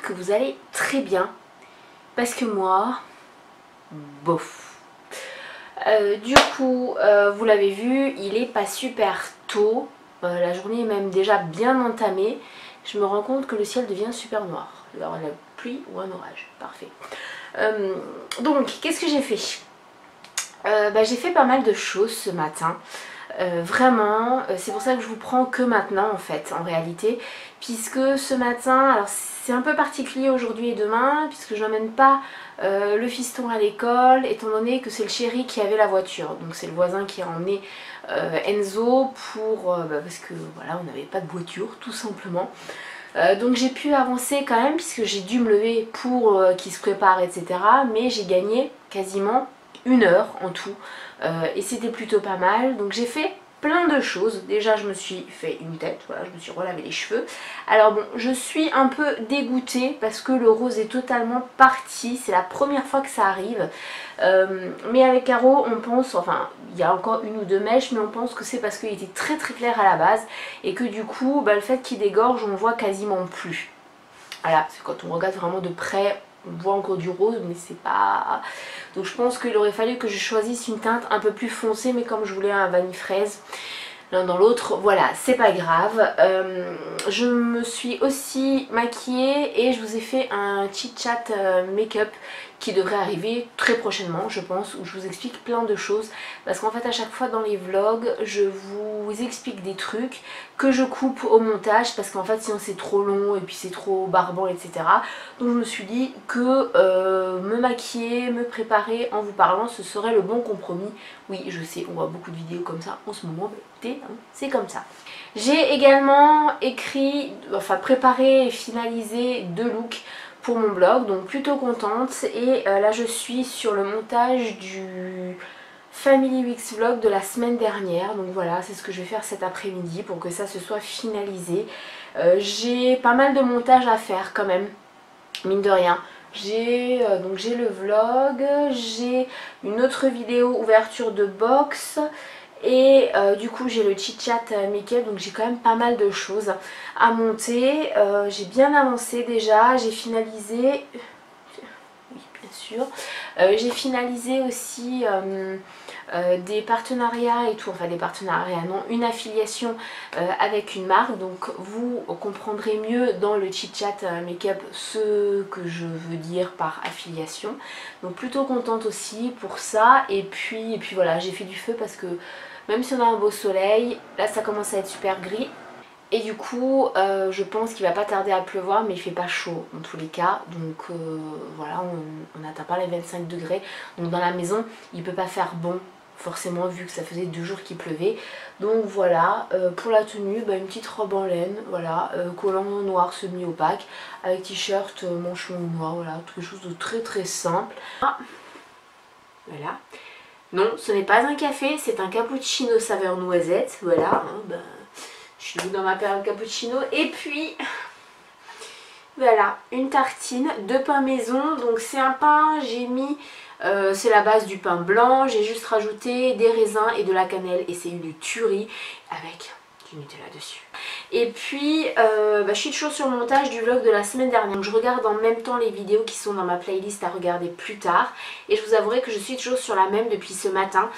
que vous allez très bien. Parce que moi, bof. Du coup, vous l'avez vu, il est pas super tôt. La journée est même déjà bien entamée. Je me rends compte que le ciel devient super noir. Il va y avoir la pluie ou un orage. Parfait. Donc, qu'est-ce que j'ai fait? J'ai fait pas mal de choses ce matin. Vraiment, c'est pour ça que je vous prends que maintenant en fait, en réalité. Puisque ce matin, alors c'est un peu particulier aujourd'hui et demain, puisque je n'emmène pas le fiston à l'école, étant donné que c'est le chéri qui avait la voiture. Donc c'est le voisin qui a emmené Enzo pour... parce que voilà, on n'avait pas de voiture, tout simplement. Donc j'ai pu avancer quand même, puisque j'ai dû me lever pour qu'il se prépare, etc. Mais j'ai gagné quasiment 1 heure en tout. Et c'était plutôt pas mal. Donc j'ai fait plein de choses. Déjà je me suis fait une tête, voilà, je me suis relavé les cheveux. Alors bon, je suis un peu dégoûtée parce que le rose est totalement parti. C'est la première fois que ça arrive. Mais avec Caro on pense, enfin il y a encore 1 ou 2 mèches, mais on pense que c'est parce qu'il était très très clair à la base. Et que du coup le fait qu'il dégorge on voit quasiment plus. Voilà, parce que quand on regarde vraiment de près, on voit encore du rose, mais c'est pas... Donc je pense qu'il aurait fallu que je choisisse une teinte un peu plus foncée, mais comme je voulais un vanille fraise, l'un dans l'autre, voilà, c'est pas grave. Je me suis aussi maquillée et je vous ai fait un chit chat make-up qui devrait arriver très prochainement, je pense, où je vous explique plein de choses. Parce qu'en fait à chaque fois dans les vlogs, je vous explique des trucs que je coupe au montage, parce qu'en fait sinon c'est trop long et puis c'est trop barbant, etc. Donc je me suis dit que me maquiller, me préparer en vous parlant, ce serait le bon compromis. Oui, je sais, on voit beaucoup de vidéos comme ça en ce moment, mais écoutez, hein, c'est comme ça. J'ai également écrit, enfin préparé et finalisé 2 looks pour mon blog, donc plutôt contente. Et là je suis sur le montage du Family Weeks vlog de la semaine dernière, donc voilà, c'est ce que je vais faire cet après-midi pour que ça se soit finalisé. J'ai pas mal de montage à faire quand même, mine de rien. J'ai le vlog, j'ai une autre vidéo ouverture de box et du coup j'ai le chit chat make-up, donc j'ai quand même pas mal de choses à monter. J'ai bien avancé déjà, j'ai finalisé, oui bien sûr, j'ai finalisé aussi des partenariats et tout, enfin des partenariats non, une affiliation avec une marque, donc vous comprendrez mieux dans le chit chat make-up ce que je veux dire par affiliation. Donc plutôt contente aussi pour ça. Et puis voilà, j'ai fait du feu parce que même si on a un beau soleil, là ça commence à être super gris. Et du coup, je pense qu'il va pas tarder à pleuvoir, mais il fait pas chaud en tous les cas. Donc voilà, on n'atteint pas les 25 degrés. Donc dans la maison, il peut pas faire bon, forcément, vu que ça faisait 2 jours qu'il pleuvait. Donc voilà, pour la tenue, une petite robe en laine, voilà, collant noir semi-opaque, avec t-shirt, manche longue noir, voilà, quelque chose de très très simple. Ah, voilà. Non, ce n'est pas un café, c'est un cappuccino saveur noisette, voilà, hein, je suis dans ma période cappuccino. Et puis voilà, une tartine de pain maison. Donc c'est un pain, j'ai mis, c'est la base du pain blanc. J'ai juste rajouté des raisins et de la cannelle. Et c'est une tuerie avec du Nutella dessus. Et puis je suis toujours sur le montage du vlog de la semaine dernière. Donc je regarde en même temps les vidéos qui sont dans ma playlist à regarder plus tard. Et je vous avouerai que je suis toujours sur la même depuis ce matin.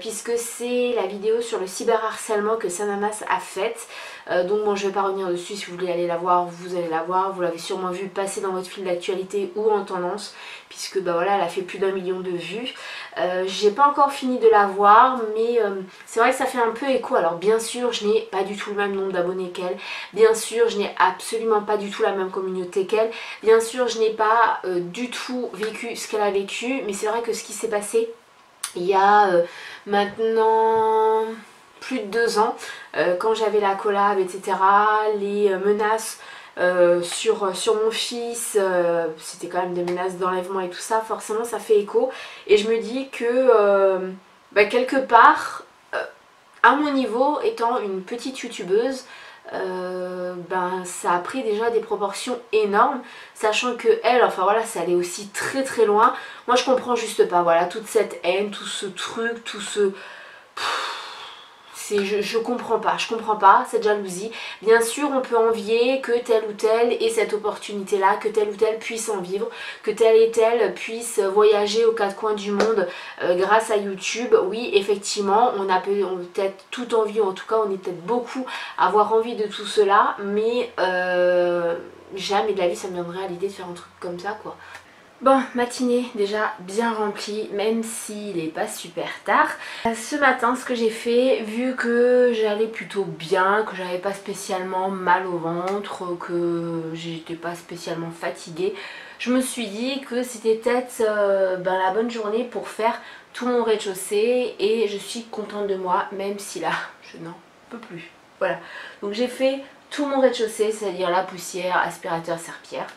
Puisque c'est la vidéo sur le cyberharcèlement que Sanamas a faite. Donc bon, je ne vais pas revenir dessus. Si vous voulez aller la voir, vous allez la voir. Vous l'avez sûrement vu passer dans votre fil d'actualité ou en tendance, puisque voilà, elle a fait plus d'1 million de vues. J'ai pas encore fini de la voir, mais c'est vrai que ça fait un peu écho. Alors bien sûr, je n'ai pas du tout le même nombre d'abonnés qu'elle. Bien sûr, je n'ai absolument pas du tout la même communauté qu'elle. Bien sûr, je n'ai pas du tout vécu ce qu'elle a vécu. Mais c'est vrai que ce qui s'est passé il y a maintenant plus de 2 ans, quand j'avais la collab, etc., les menaces sur mon fils, c'était quand même des menaces d'enlèvement et tout ça, forcément ça fait écho. Et je me dis que quelque part, à mon niveau, étant une petite youtubeuse, ça a pris déjà des proportions énormes, sachant que elle, enfin voilà, ça allait aussi très très loin. Moi je comprends juste pas, voilà, toute cette haine, tout ce truc, tout ce... je comprends pas cette jalousie. Bien sûr on peut envier que tel ou tel ait cette opportunité là, que tel ou tel puisse en vivre, que tel et tel puisse voyager aux quatre coins du monde grâce à YouTube. Oui effectivement on a peut-être tout envie, en tout cas on est peut-être beaucoup à avoir envie de tout cela, mais jamais de la vie ça me viendrait à l'idée de faire un truc comme ça quoi. Bon, matinée déjà bien remplie, même s'il n'est pas super tard. Ce matin, ce que j'ai fait, vu que j'allais plutôt bien, que j'avais pas spécialement mal au ventre, que j'étais pas spécialement fatiguée, je me suis dit que c'était peut-être la bonne journée pour faire tout mon rez-de-chaussée et je suis contente de moi, même si là, je n'en peux plus. Voilà, donc j'ai fait tout mon rez-de-chaussée, c'est-à-dire la poussière, aspirateur, serpillière.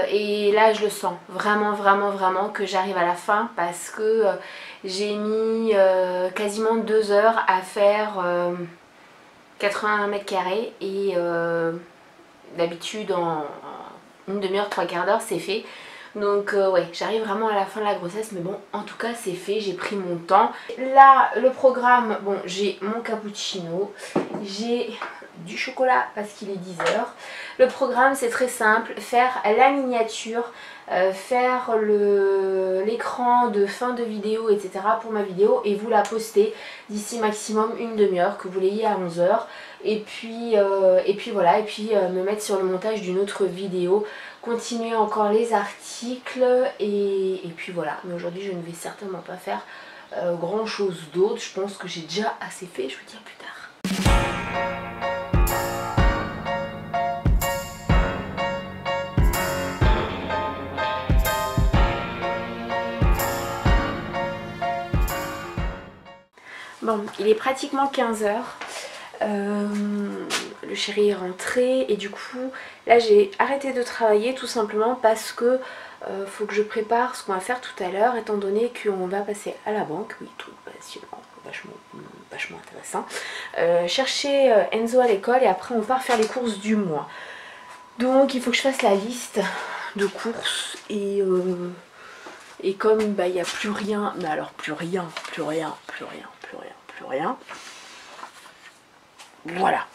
Et là je le sens vraiment que j'arrive à la fin parce que j'ai mis quasiment 2 heures à faire 81 mètres carrés et d'habitude en une demi-heure, 3/4 d'heure c'est fait. Donc ouais, j'arrive vraiment à la fin de la grossesse, mais bon, en tout cas c'est fait, j'ai pris mon temps. Là, le programme, bon, j'ai mon cappuccino, j'ai du chocolat parce qu'il est 10 heures. Le programme c'est très simple, faire la miniature, faire l'écran de fin de vidéo, etc. pour ma vidéo et vous la poster d'ici maximum une demi-heure, que vous l'ayez à 11 heures. Et puis voilà, et puis me mettre sur le montage d'une autre vidéo, continuer encore les articles et puis voilà. Mais aujourd'hui je ne vais certainement pas faire grand chose d'autre, je pense que j'ai déjà assez fait, je vous dis plus tard. Bon, il est pratiquement 15 heures. Le chéri est rentré et du coup là j'ai arrêté de travailler tout simplement parce que faut que je prépare ce qu'on va faire tout à l'heure, étant donné qu'on va passer à la banque. Oui, tout passionnant, vachement intéressant. Chercher Enzo à l'école et après on part faire les courses du mois. Donc il faut que je fasse la liste de courses et comme il n'y a plus rien, mais alors plus rien. Voilà,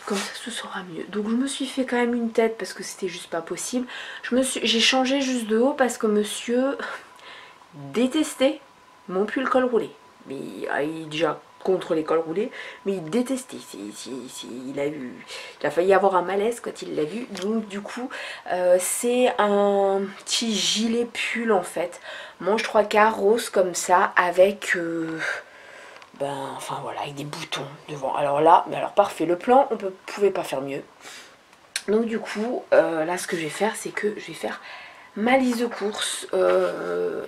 comme ça ce sera mieux. Donc je me suis fait quand même une tête parce que c'était juste pas possible. J'ai changé juste de haut parce que monsieur détestait mon pull col roulé. Mais il est déjà contre les cols roulés, mais il détestait. Il a failli avoir un malaise quand il l'a vu. Donc du coup c'est un petit gilet pull en fait, manche 3/4 rose comme ça avec enfin voilà, avec des boutons devant. Alors là, mais alors parfait, le plan, on ne pouvait pas faire mieux. Donc du coup, là ce que je vais faire, c'est que je vais faire ma liste de courses.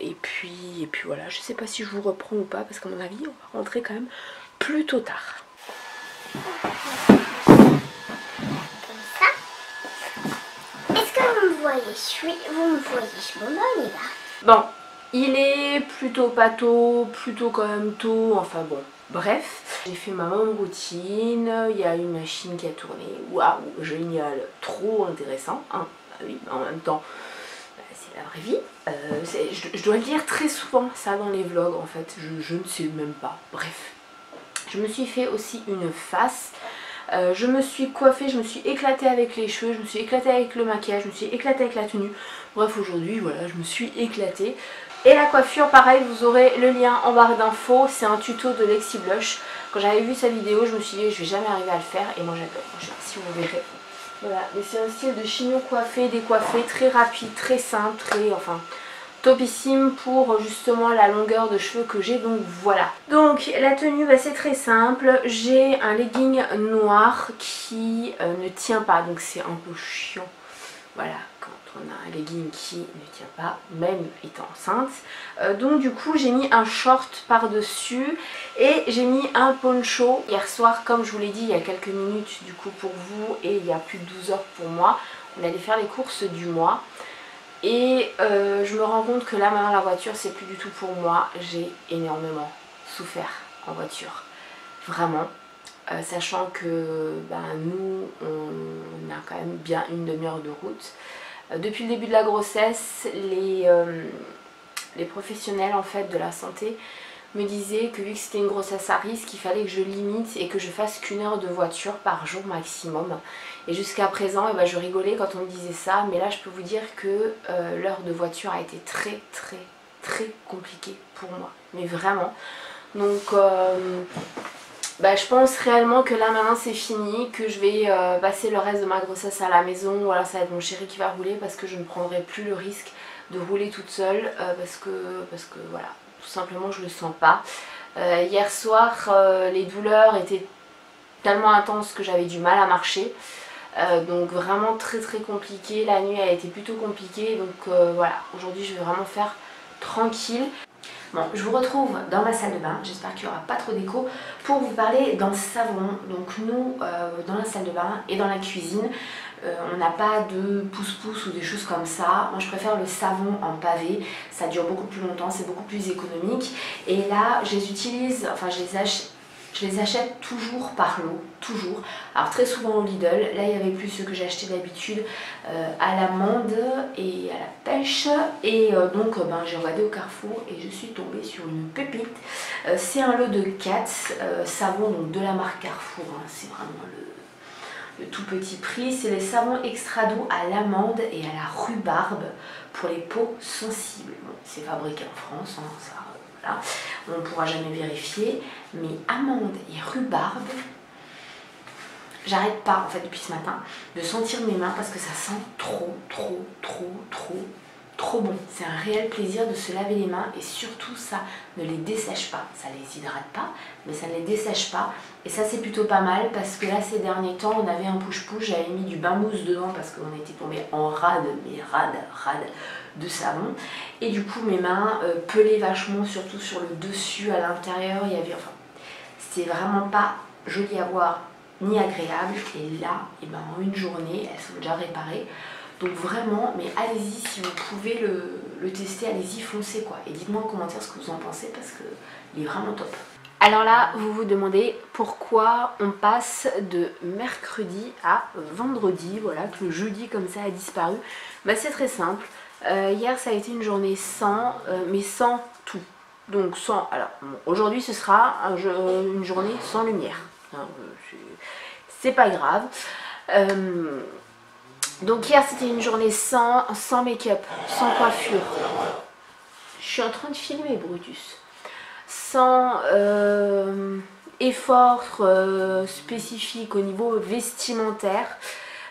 Et puis voilà, je sais pas si je vous reprends ou pas, parce qu'à mon avis, on va rentrer quand même plutôt tard. Comme ça. Est-ce que vous me voyez? Vous me voyez, je m'en y va. Bon. Il est plutôt pas tôt, plutôt quand même tôt, enfin bon, bref. J'ai fait ma même routine, il y a une machine qui a tourné, waouh, génial, trop intéressant, hein. Bah oui, en même temps, c'est la vraie vie. Je dois le dire très souvent ça dans les vlogs en fait, je ne sais même pas, bref. Je me suis fait aussi une face. Je me suis coiffée, je me suis éclatée avec les cheveux, je me suis éclatée avec le maquillage, je me suis éclatée avec la tenue. Bref, aujourd'hui, voilà, je me suis éclatée. Et la coiffure, pareil, vous aurez le lien en barre d'infos. C'est un tuto de Lexi Blush. Quand j'avais vu sa vidéo, je me suis dit, je vais jamais arriver à le faire. Et moi, j'adore. Je sais pas si vous verrez. Voilà, mais c'est un style de chignon coiffé, décoiffé, très rapide, très simple, enfin... topissime pour justement la longueur de cheveux que j'ai, donc voilà. Donc la tenue c'est très simple, j'ai un legging noir qui ne tient pas, donc c'est un peu chiant, voilà, quand on a un legging qui ne tient pas, même étant enceinte. Donc du coup j'ai mis un short par dessus et j'ai mis un poncho. Hier soir, comme je vous l'ai dit il y a quelques minutes du coup pour vous et il y a plus de 12 heures pour moi, on allait faire les courses du mois. Et je me rends compte que là maintenant la voiture c'est plus du tout pour moi. J'ai énormément souffert en voiture, vraiment, sachant que nous on a quand même bien une demi-heure de route. Depuis le début de la grossesse, les professionnels en fait de la santé me disait que vu que c'était une grossesse à risque, il fallait que je limite et que je fasse qu'une heure de voiture par jour maximum. Et jusqu'à présent, eh ben, je rigolais quand on me disait ça, mais là je peux vous dire que l'heure de voiture a été très compliquée pour moi, mais vraiment. Donc bah, je pense réellement que là maintenant c'est fini, que je vais passer le reste de ma grossesse à la maison, ou alors ça va être mon chéri qui va rouler parce que je ne prendrai plus le risque de rouler toute seule parce que voilà, tout simplement je le sens pas. Hier soir les douleurs étaient tellement intenses que j'avais du mal à marcher. Donc vraiment très compliqué, la nuit a été plutôt compliquée, donc voilà, aujourd'hui je vais vraiment faire tranquille. Bon, je vous retrouve dans ma salle de bain, j'espère qu'il n'y aura pas trop d'écho, pour vous parler d'un savon. Donc nous, dans la salle de bain et dans la cuisine, on n'a pas de pousse-pousse ou des choses comme ça. Moi je préfère le savon en pavé, ça dure beaucoup plus longtemps, c'est beaucoup plus économique. Et là, je les utilise, enfin je les achète toujours par lot, toujours. Alors très souvent au Lidl, là il n'y avait plus ceux que j'achetais d'habitude à l'amande et à la pêche. Et donc j'ai regardé au Carrefour et je suis tombée sur une pépite. C'est un lot de 4 savons donc de la marque Carrefour, hein. C'est vraiment le tout petit prix. C'est les savons extra doux à l'amande et à la rhubarbe pour les peaux sensibles. Bon, c'est fabriqué en France, hein, ça. Voilà. On ne pourra jamais vérifier, mais amande et rhubarbe, j'arrête pas en fait depuis ce matin de sentir mes mains parce que ça sent trop bon. C'est un réel plaisir de se laver les mains et surtout ça ne les dessèche pas, ça les hydrate pas mais ça ne les dessèche pas et ça c'est plutôt pas mal parce que là ces derniers temps on avait un push-push, j'avais mis du bain mousse dedans parce qu'on était tombé en rade, mais rade de savon et du coup mes mains pelaient vachement, surtout sur le dessus, à l'intérieur il y avait, enfin c'est vraiment pas joli à voir ni agréable et là et ben, en une journée elles sont déjà réparées. Donc vraiment, mais allez-y si vous pouvez le tester, allez-y, foncez quoi. Et dites-moi en commentaire ce que vous en pensez parce qu'il est vraiment top. Alors là, vous vous demandez pourquoi on passe de mercredi à vendredi, voilà, que le jeudi comme ça a disparu. Bah c'est très simple. Hier ça a été une journée sans, mais sans tout. Donc sans, alors bon, aujourd'hui ce sera une journée sans lumière. Hein, c'est pas grave. Donc hier c'était une journée sans make-up, sans coiffure. Je suis en train de filmer Brutus. Sans effort spécifique au niveau vestimentaire,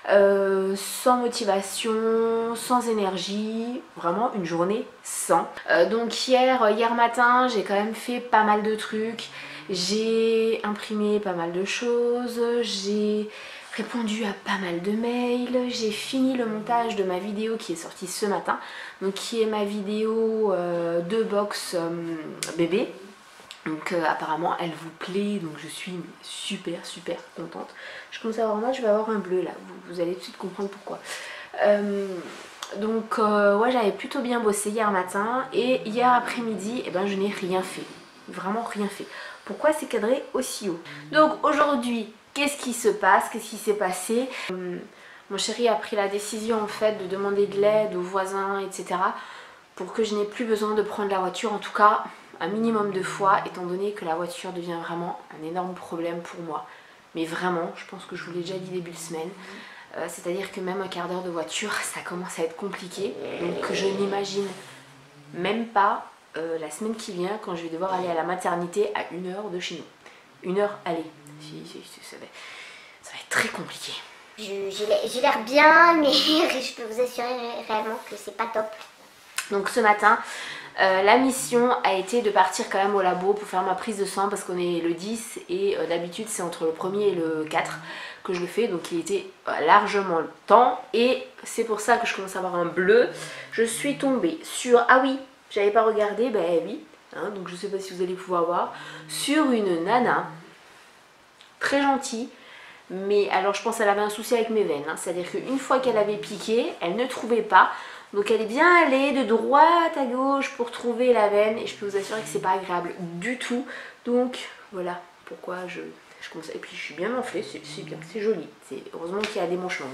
sans motivation, sans énergie, vraiment une journée sans. Donc hier matin j'ai quand même fait pas mal de trucs, j'ai imprimé pas mal de choses, j'ai répondu à pas mal de mails, j'ai fini le montage de ma vidéo qui est sortie ce matin, donc qui est ma vidéo de box bébé. Donc apparemment elle vous plaît, donc je suis super contente. Je commence à avoir mal, je vais avoir un bleu là, vous allez tout de suite comprendre pourquoi. Donc ouais, j'avais plutôt bien bossé hier matin et hier après-midi eh ben, je n'ai rien fait, vraiment rien fait. Pourquoi c'est cadré aussi haut? Donc aujourd'hui, qu'est-ce qui se passe? Qu'est-ce qui s'est passé? Mon chéri a pris la décision en fait de demander de l'aide aux voisins, etc. pour que je n'ai plus besoin de prendre la voiture, en tout cas un minimum de fois, étant donné que la voiture devient vraiment un énorme problème pour moi. Mais vraiment, je pense que je vous l'ai déjà dit début de semaine, c'est-à-dire que même un quart d'heure de voiture, ça commence à être compliqué. Donc je n'imagine même pas la semaine qui vient quand je vais devoir aller à la maternité à 1 heure de chez nous. 1 heure aller. Ça va être très compliqué. J'ai l'air bien, mais je peux vous assurer réellement que c'est pas top. Donc ce matin, la mission a été de partir quand même au labo pour faire ma prise de sang parce qu'on est le 10 et d'habitude c'est entre le 1er et le 4 que je le fais, donc il était largement le temps et c'est pour ça que je commence à avoir un bleu. Je suis tombée sur, ah oui, j'avais pas regardé, ben oui, hein, donc je sais pas si vous allez pouvoir voir, sur une nana très gentille. Mais alors je pense qu'elle avait un souci avec mes veines, hein. C'est-à-dire qu'une fois qu'elle avait piqué, elle ne trouvait pas. Donc elle est bien allée de droite à gauche pour trouver la veine et je peux vous assurer que c'est pas agréable du tout. Donc voilà pourquoi je commence. Et puis je suis bien enflée, c'est bien, c'est joli. Heureusement qu'il y a des manches longues.